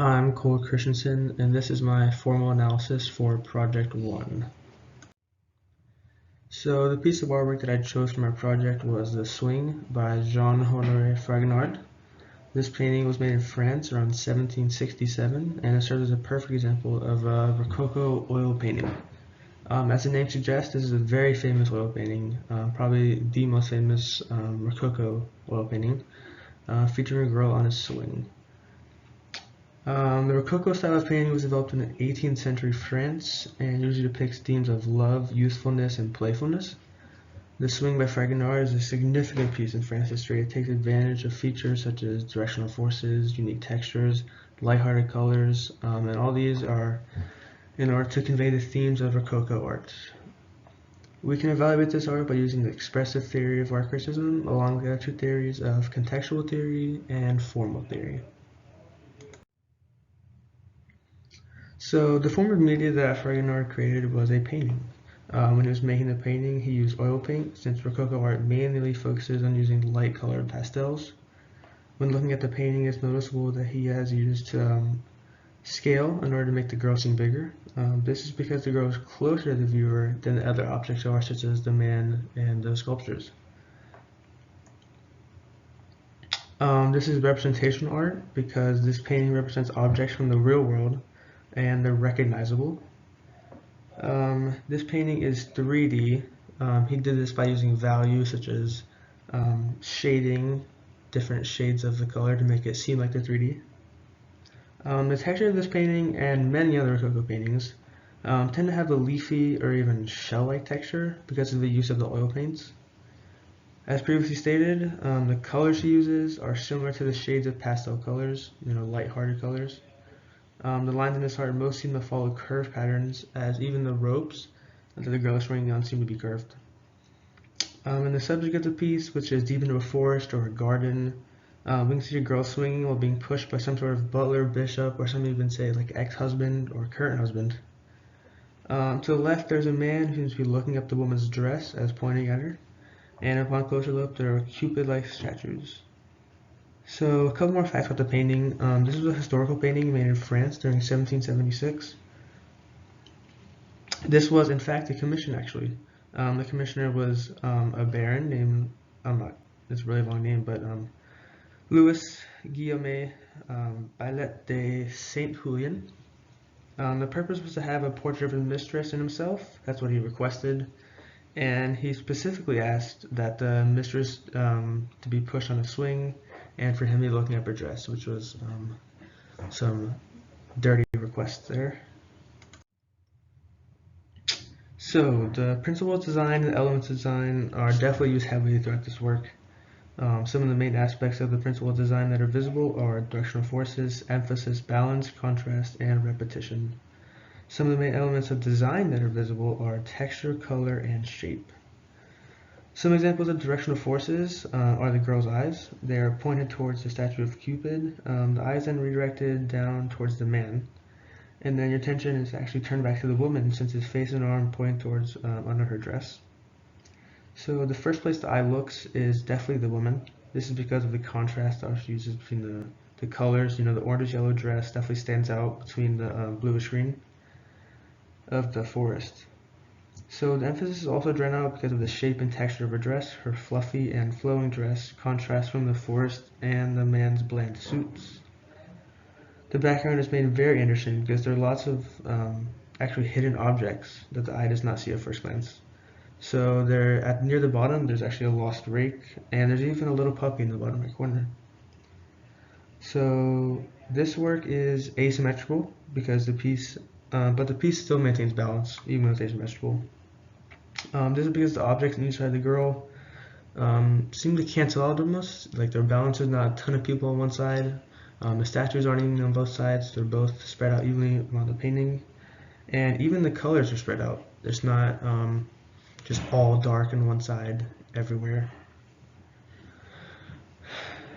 I'm Cole Christensen, and this is my formal analysis for Project 1. So the piece of artwork that I chose for my project was The Swing by Honore Fragonard. This painting was made in France around 1767, and it serves as a perfect example of a Rococo oil painting. As the name suggests, this is a very famous oil painting, probably the most famous Rococo oil painting, featuring a girl on a swing. The Rococo style of painting was developed in the 18th century France and usually depicts themes of love, youthfulness, and playfulness. The Swing by Fragonard is a significant piece in French history. It takes advantage of features such as directional forces, unique textures, lighthearted colors, and all these are in order to convey the themes of Rococo art. We can evaluate this art by using the expressive theory of art criticism along with the other two theories of contextual theory and formal theory. So the form of media that Fragonard created was a painting. When he was making the painting, he used oil paint, since Rococo art mainly focuses on using light-colored pastels. When looking at the painting, it's noticeable that he has used scale in order to make the girl seem bigger. This is because the girl is closer to the viewer than the other objects are, such as the man and the sculptures. This is representational art because this painting represents objects from the real world and they're recognizable. This painting is 3D. He did this by using values such as shading different shades of the color to make it seem like they're 3D. The texture of this painting and many other Rococo paintings tend to have a leafy or even shell-like texture because of the use of the oil paints. As previously stated, the colors he uses are similar to the shades of pastel colors, light-hearted colors. The lines in this art most seem to follow curved patterns, as even the ropes that the girl is swinging on seem to be curved. In the subject of the piece, which is deep into a forest or a garden, we can see a girl swinging while being pushed by some sort of butler, bishop, or some even say like ex-husband or current husband. To the left, there's a man who seems to be looking up the woman's dress as pointing at her, and upon closer look, there are Cupid-like statues. So a couple more facts about the painting. This was a historical painting made in France during 1776. This was in fact a commission actually. The commissioner was a baron named, it's a really long name, but Louis Guillaume Bailet de Saint-Julien. The purpose was to have a portrait of his mistress and himself. That's what he requested. And he specifically asked that the mistress to be pushed on a swing and for him to be looking up her dress, which was some dirty requests there. So the principles design and elements design are definitely used heavily throughout this work. Some of the main aspects of the principle design that are visible are directional forces, emphasis, balance, contrast, and repetition. Some of the main elements of design that are visible are texture, color, and shape. Some examples of directional forces are the girl's eyes. They are pointed towards the statue of Cupid. The eyes then redirected down towards the man. And then your attention is actually turned back to the woman since his face and arm pointing towards under her dress. So the first place the eye looks is definitely the woman. This is because of the contrast that she uses between the colors. The orange-yellow dress definitely stands out between the bluish green of the forest. So the emphasis is also drawn out because of the shape and texture of her dress. Her fluffy and flowing dress contrasts from the forest and the man's bland suits. The background is made very interesting because there are lots of actually hidden objects that the eye does not see at first glance. So near the bottom, there's actually a lost rake, and there's even a little puppy in the bottom right corner. So this work is asymmetrical because but the piece still maintains balance even though it's asymmetrical. This is because the objects on each side of the girl seem to cancel out almost. Like their balance is not a ton of people on one side. The statues aren't even on both sides. They're both spread out evenly around the painting. And even the colors are spread out. It's not just all dark on one side everywhere.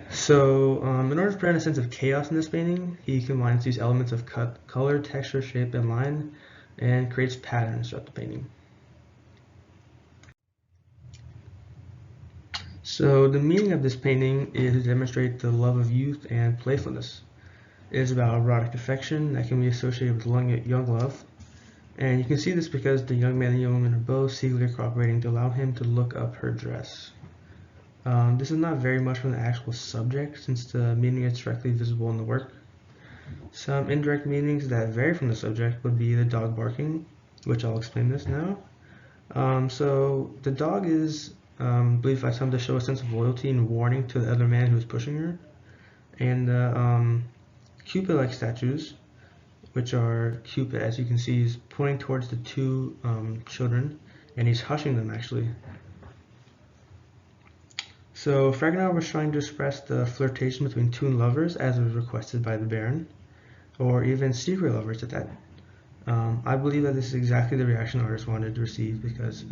So in order to prevent a sense of chaos in this painting, he combines these elements of color, texture, shape, and line, and creates patterns throughout the painting. So the meaning of this painting is to demonstrate the love of youth and playfulness. It is about erotic affection that can be associated with young love. And you can see this because the young man and young woman are both secretly cooperating to allow him to look up her dress. This is not very much from the actual subject, since the meaning is directly visible in the work. Some indirect meanings that vary from the subject would be the dog barking, which I'll explain this now. So the dog is believed by some to show a sense of loyalty and warning to the other man who is pushing her. And the Cupid-like statues, which are Cupid, as you can see, is pointing towards the two children, and he's hushing them actually. So Fragonard was trying to express the flirtation between two lovers as was requested by the Baron, or even secret lovers at that. I believe that this is exactly the reaction the artist wanted to receive because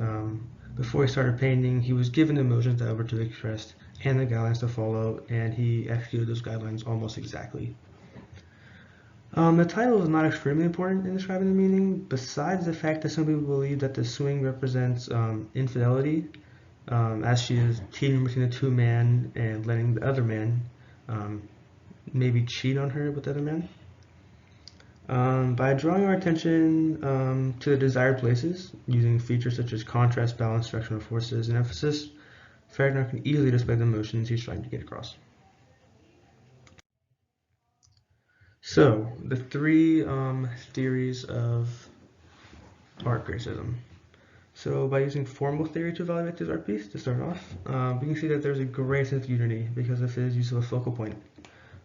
before he started painting, he was given the emotions that were to be expressed and the guidelines to follow, and he executed those guidelines almost exactly. The title is not extremely important in describing the meaning, besides the fact that some people believe that the swing represents infidelity, as she is teetering between the two men and letting the other man maybe cheat on her with the other man. By drawing our attention to the desired places, using features such as contrast, balance, directional forces, and emphasis, Fragonard can easily display the emotions he's trying to get across. So, the three theories of art criticism. So, by using formal theory to evaluate this art piece, to start off, we can see that there's a great sense of unity because of his use of a focal point.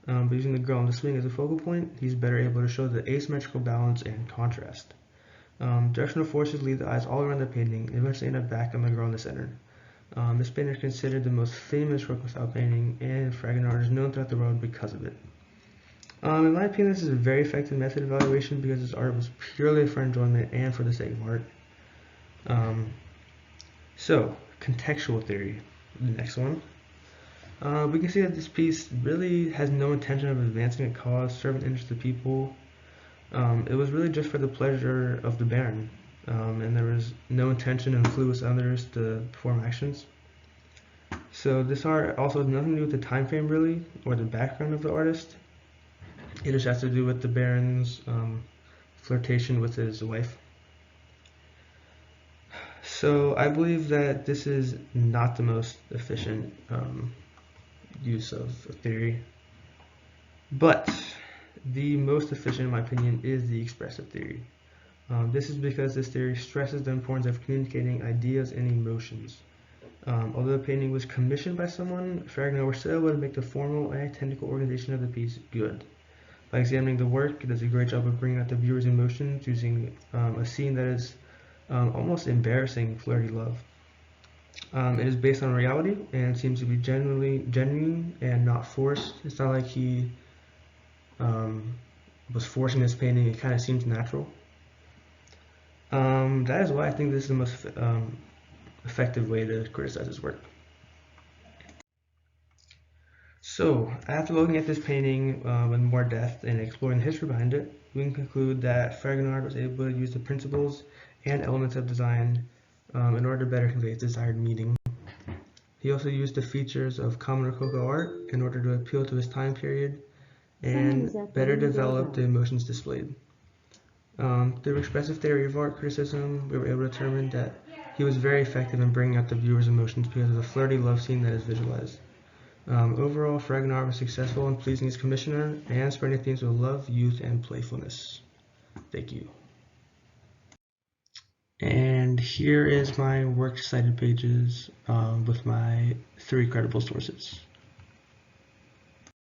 By using the girl on the swing as a focal point, he's better able to show the asymmetrical balance and contrast. Directional forces lead the eyes all around the painting, and eventually end up back on the girl in the center. This painter is considered the most famous work of style painting, and Fragonard is known throughout the world because of it. In my opinion, this is a very effective method of evaluation because this art was purely for enjoyment and for the sake of art. So, contextual theory, the next one. We can see that this piece really has no intention of advancing a cause, serving the interest of people. It was really just for the pleasure of the Baron, and there was no intention to influence others to perform actions. So this art also has nothing to do with the time frame really, or the background of the artist. It just has to do with the Baron's flirtation with his wife. So I believe that this is not the most efficient use of theory, but the most efficient in my opinion is the expressive theory. This is because this theory stresses the importance of communicating ideas and emotions. Although the painting was commissioned by someone, Fragonard was still able to make the formal and technical organization of the piece good. By examining the work, it does a great job of bringing out the viewer's emotions using a scene that is almost embarrassing flirty love. It is based on reality and seems to be genuine and not forced. It's not like he was forcing this painting. It kind of seems natural. That is why I think this is the most effective way to criticize his work. So, after looking at this painting with more depth and exploring the history behind it, we can conclude that Fragonard was able to use the principles and elements of design in order to better convey its desired meaning. He also used the features of common Rococo art in order to appeal to his time period and better develop the emotions displayed. Through expressive theory of art criticism, we were able to determine that he was very effective in bringing out the viewer's emotions because of the flirty love scene that is visualized. Overall, Fragonard was successful in pleasing his commissioner and spreading themes of love, youth, and playfulness. Thank you. And here is my works cited pages with my 3 credible sources.